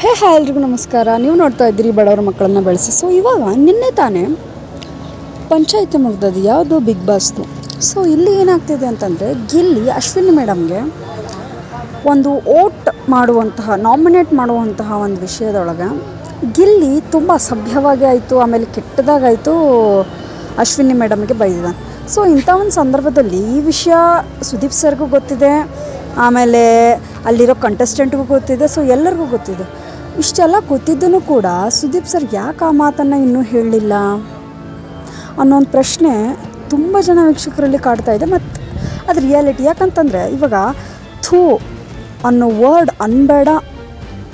Hi ಎಲ್ರಿಗೂ ನಮಸ್ಕಾರ. ನೀವು ನೋಡ್ತಾ ಇದ್ದೀರಿ ಬಡವರ ಮಕ್ಕಳನ್ನ ಬೆಳೆಸಿ. ಸೊ ಇವಾಗ ನಿನ್ನೆ ತಾನೇ ಪಂಚಾಯಿತಿ ಮುಗ್ದದ್ದು, ಯಾವುದು ಬಿಗ್ ಬಾಸ್ದು. ಸೊ ಇಲ್ಲಿ ಏನಾಗ್ತಿದೆ ಅಂತಂದರೆ, ಗಿಲ್ಲಿ ಅಶ್ವಿನಿ ಮೇಡಮ್ಗೆ ಒಂದು ಓಟ್ ಮಾಡುವಂತಹ, ನಾಮಿನೇಟ್ ಮಾಡುವಂತಹ ಒಂದು ವಿಷಯದೊಳಗೆ ಗಿಲ್ಲಿ ತುಂಬ ಸಭ್ಯವಾಗಿ ಆಯಿತು, ಆಮೇಲೆ ಕೆಟ್ಟದಾಗಾಯಿತು ಅಶ್ವಿನಿ ಮೇಡಮ್ಗೆ ಬೈದಿದ್ದಾನೆ. ಸೊ ಇಂಥ ಒಂದು ಸಂದರ್ಭದಲ್ಲಿ ಈ ವಿಷಯ ಸುದೀಪ್ ಸರ್ಗೂ ಗೊತ್ತಿದೆ, ಆಮೇಲೆ ಅಲ್ಲಿರೋ ಕಂಟೆಸ್ಟೆಂಟ್ಗೂ ಗೊತ್ತಿದೆ, ಸೊ ಎಲ್ಲರಿಗೂ ಗೊತ್ತಿದೆ. ಇಷ್ಟೆಲ್ಲ ಗೊತ್ತಿದ್ದೂ ಕೂಡ ಸುದೀಪ್ ಸರ್ ಯಾಕೆ ಆ ಮಾತನ್ನು ಇನ್ನೂ ಹೇಳಲಿಲ್ಲ ಅನ್ನೋ ಒಂದು ಪ್ರಶ್ನೆ ತುಂಬ ಜನ ವೀಕ್ಷಕರಲ್ಲಿ ಕಾಡ್ತಾ ಇದೆ. ಮತ್ತು ಅದು ರಿಯಾಲಿಟಿ. ಯಾಕಂತಂದರೆ ಇವಾಗ ಥೂ ಅನ್ನೋ ವರ್ಡ್ ಅನ್ಬೇಡ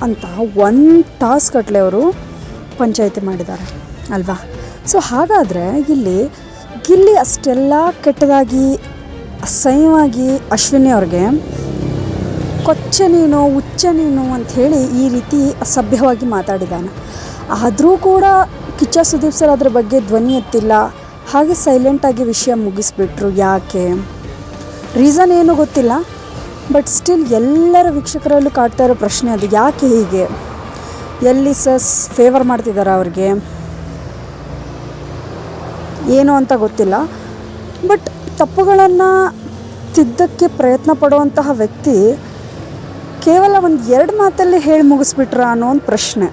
ಅಂತ 1 ತಾಸು ಗಟ್ಟಲೆ ಅವರು ಪಂಚಾಯಿತಿ ಮಾಡಿದ್ದಾರೆ ಅಲ್ವಾ. ಸೊ ಹಾಗಾದರೆ ಇಲ್ಲಿ ಗಿಲ್ಲಿ ಅಷ್ಟೆಲ್ಲ ಕೆಟ್ಟದಾಗಿ ಅಸಹ್ಯವಾಗಿ ಅಶ್ವಿನಿ ಅವ್ರಿಗೆ ಕೊಚ್ಚೆ ನೀನು ಹುಚ್ಚ ನೀನು ಅಂಥೇಳಿ ಈ ರೀತಿ ಅಸಭ್ಯವಾಗಿ ಮಾತಾಡಿದ್ದಾನೆ. ಆದರೂ ಕೂಡ ಕಿಚ್ಚ ಸುದೀಪ್ ಸರ್ ಅದ್ರ ಬಗ್ಗೆ ಧ್ವನಿ ಎತ್ತಿಲ್ಲ, ಹಾಗೆ ಸೈಲೆಂಟಾಗಿ ವಿಷಯ ಮುಗಿಸ್ಬಿಟ್ರು. ಯಾಕೆ ರೀಸನ್ ಏನು ಗೊತ್ತಿಲ್ಲ, ಬಟ್ ಸ್ಟಿಲ್ ಎಲ್ಲರ ವೀಕ್ಷಕರಲ್ಲೂ ಕಾಡ್ತಾ ಇರೋ ಪ್ರಶ್ನೆ ಅದು, ಯಾಕೆ ಹೀಗೆ? ಎಲ್ಲಿ ಸಸ್ ಫೇವರ್ ಮಾಡ್ತಿದ್ದಾರೆ ಅವ್ರಿಗೆ ಏನು ಅಂತ ಗೊತ್ತಿಲ್ಲ. ಬಟ್ ತಪ್ಪುಗಳನ್ನು ತಿದ್ದಕ್ಕೆ ಪ್ರಯತ್ನ ಪಡುವಂತಹ ವ್ಯಕ್ತಿ ಕೇವಲ 1-2 ಮಾತಲ್ಲಿ ಹೇಳಿ ಮುಗಿಸ್ಬಿಟ್ರ ಅನ್ನೋ ಒಂದು ಪ್ರಶ್ನೆ.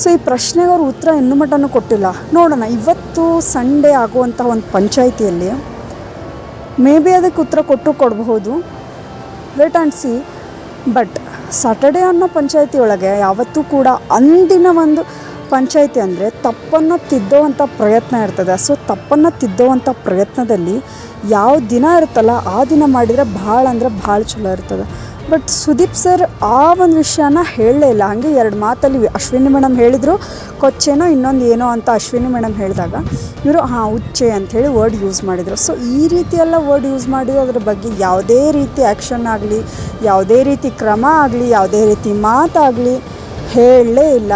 ಸೊ ಈ ಪ್ರಶ್ನೆಗೆ ಅವ್ರು ಉತ್ತರ ಇನ್ನೂ ಮಟ್ಟನೂ ಕೊಟ್ಟಿಲ್ಲ. ನೋಡೋಣ, ಇವತ್ತು ಸಂಡೇ ಆಗುವಂಥ ಒಂದು ಪಂಚಾಯಿತಿಯಲ್ಲಿ ಮೇ ಬಿ ಅದಕ್ಕೆ ಉತ್ತರ ಕೊಡಬಹುದು, wait and see. But Saturday ಅನ್ನೋ ಪಂಚಾಯಿತಿ ಒಳಗೆ ಯಾವತ್ತೂ ಕೂಡ ಅಂದಿನ ಒಂದು ಪಂಚಾಯಿತಿ ಅಂದರೆ ತಪ್ಪನ್ನು ತಿದ್ದೋವಂಥ ಪ್ರಯತ್ನ ಇರ್ತದೆ. ಸೊ ತಪ್ಪನ್ನು ತಿದ್ದೋವಂಥ ಪ್ರಯತ್ನದಲ್ಲಿ ಯಾವ ದಿನ ಇರುತ್ತಲ್ಲ ಆ ದಿನ ಮಾಡಿದರೆ ಭಾಳ ಅಂದರೆ ಭಾಳ ಚಲೋ ಇರ್ತದೆ. ಬಟ್ ಸುದೀಪ್ ಸರ್ ಆ ಒಂದು ವಿಷಯನ ಹೇಳಲೇ ಇಲ್ಲ. ಹಾಗೆ 2 ಮಾತಲ್ಲಿ ಅಶ್ವಿನಿ ಮೇಡಮ್ ಹೇಳಿದರು, ಕೊಚ್ಚೇನೋ ಇನ್ನೊಂದು ಏನೋ ಅಂತ ಅಶ್ವಿನಿ ಮೇಡಮ್ ಹೇಳಿದಾಗ ಇವರು ಹುಚ್ಚೆ ಅಂಥೇಳಿ ವರ್ಡ್ ಯೂಸ್ ಮಾಡಿದರು. ಸೊ ಈ ರೀತಿಯೆಲ್ಲ ವರ್ಡ್ ಯೂಸ್ ಮಾಡಿದ್ರು, ಅದ್ರ ಬಗ್ಗೆ ಯಾವುದೇ ರೀತಿ ಆ್ಯಕ್ಷನ್ ಆಗಲಿ, ಯಾವುದೇ ರೀತಿ ಕ್ರಮ ಆಗಲಿ, ಯಾವುದೇ ರೀತಿ ಮಾತಾಗಲಿ ಹೇಳಲೇ ಇಲ್ಲ.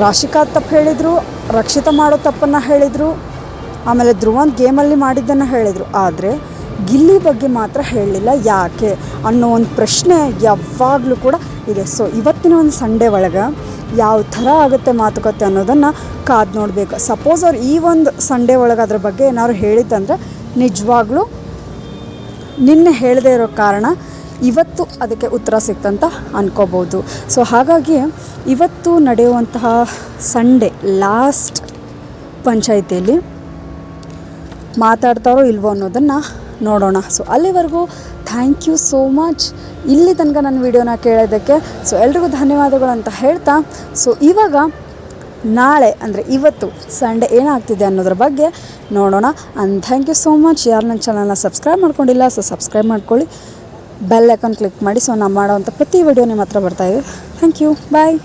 ರಾಶಿಕಾ ತಪ್ಪು ಹೇಳಿದರು, ರಕ್ಷಿತ ಮಾಡೋ ತಪ್ಪನ್ನು ಹೇಳಿದರು, ಆಮೇಲೆ ಧ್ರುವಂತ್ ಗೇಮಲ್ಲಿ ಮಾಡಿದ್ದನ್ನು ಹೇಳಿದರು. ಆದರೆ ಗಿಲ್ಲಿ ಬಗ್ಗೆ ಮಾತ್ರ ಹೇಳಲಿಲ್ಲ. ಯಾಕೆ ಅನ್ನೋ ಒಂದು ಪ್ರಶ್ನೆ ಯಾವಾಗಲೂ ಕೂಡ ಇದೆ. ಸೊ ಇವತ್ತಿನ ಒಂದು ಸಂಡೇ ಒಳಗೆ ಯಾವ ಥರ ಆಗುತ್ತೆ ಮಾತುಕತೆ ಅನ್ನೋದನ್ನು ಕಾದು ನೋಡಬೇಕು. ಸಪೋಸ್ ಅವ್ರು ಈ ಒಂದು ಸಂಡೇ ಒಳಗೆ ಅದ್ರ ಬಗ್ಗೆ ಏನಾದ್ರು ಹೇಳಿದ್ದಂದರೆ ನಿಜವಾಗ್ಲೂ ನಿನ್ನೆ ಹೇಳದೇ ಇರೋ ಕಾರಣ ಇವತ್ತು ಅದಕ್ಕೆ ಉತ್ತರ ಸಿಕ್ತಂತ ಅನ್ಕೋಬೋದು. ಸೊ ಹಾಗಾಗಿ ಇವತ್ತು ನಡೆಯುವಂತಹ ಸಂಡೇ ಲಾಸ್ಟ್ ಪಂಚಾಯಿತಿಯಲ್ಲಿ ಮಾತಾಡ್ತಾರೋ ಇಲ್ವೋ ಅನ್ನೋದನ್ನು ನೋಡೋಣ. ಸೊ ಅಲ್ಲಿವರೆಗೂ ಥ್ಯಾಂಕ್ ಯು ಸೋ ಮಚ್ ಇಲ್ಲಿ ತನಕ ನನ್ನ ವಿಡಿಯೋನ ಕೇಳೋದಕ್ಕೆ. ಸೊ ಎಲ್ರಿಗೂ ಧನ್ಯವಾದಗಳು ಅಂತ ಹೇಳ್ತಾ, ಸೊ ಇವಾಗ ನಾಳೆ ಅಂದರೆ ಇವತ್ತು ಸಂಡೇ ಏನಾಗ್ತಿದೆ ಅನ್ನೋದ್ರ ಬಗ್ಗೆ ನೋಡೋಣ. And thank you so much. ಯಾರು ನನ್ನ ಚಾನಲ್ನ ಸಬ್ಸ್ಕ್ರೈಬ್ ಮಾಡ್ಕೊಂಡಿಲ್ಲ, ಸೊ ಸಬ್ಸ್ಕ್ರೈಬ್ ಮಾಡ್ಕೊಳ್ಳಿ, ಬೆಲ್ ಐಕಾನ್ ಕ್ಲಿಕ್ ಮಾಡಿ. ಸೊ ನಾನು ಮಾಡೋವಂಥ ಪ್ರತಿ ವಿಡಿಯೋ ನಿಮ್ಮ ಹತ್ರ ಬರ್ತಾಯಿದೆ. Thank you, bye.